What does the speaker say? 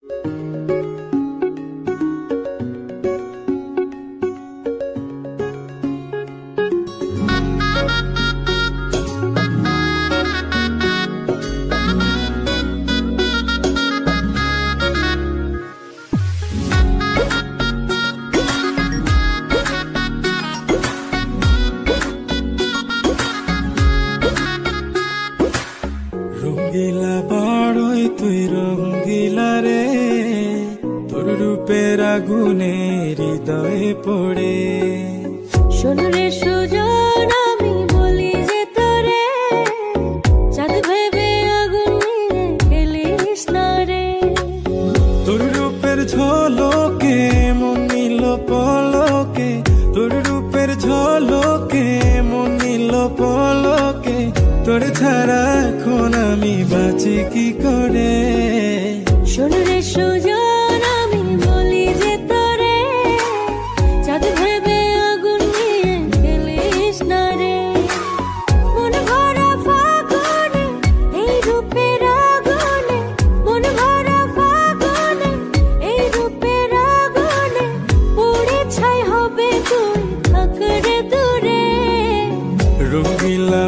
রঙ্গিলা বড়ই তুই রঙ্গিলা রে, তোর রূপের আগুনে হৃদয়ে পড়ে। শোন রে সুজন, আমি বলি যে তোরে, চাঁদ ভেবে আগুন নিয়ে খেলিস না রে। তোর রূপের ঝলকে মন নিল পলকে, তোর রূপের ঝলকে মন নিল পলকে, তোর ছাড়া এখন আমি বাঁচি কি করে। শোন রে সুজন, আমি বলি যে তোরে, চাঁদ ভেবে আগুন নিয়ে খেলিস না রে। মন ভরা ফাগুনে এই রূপের আগুনে, মন ভরা ফাগুনে এই রূপের আগুনে, পুড়ে ছাই হবে তুই থাক রে দূরে। রঙ্গিলা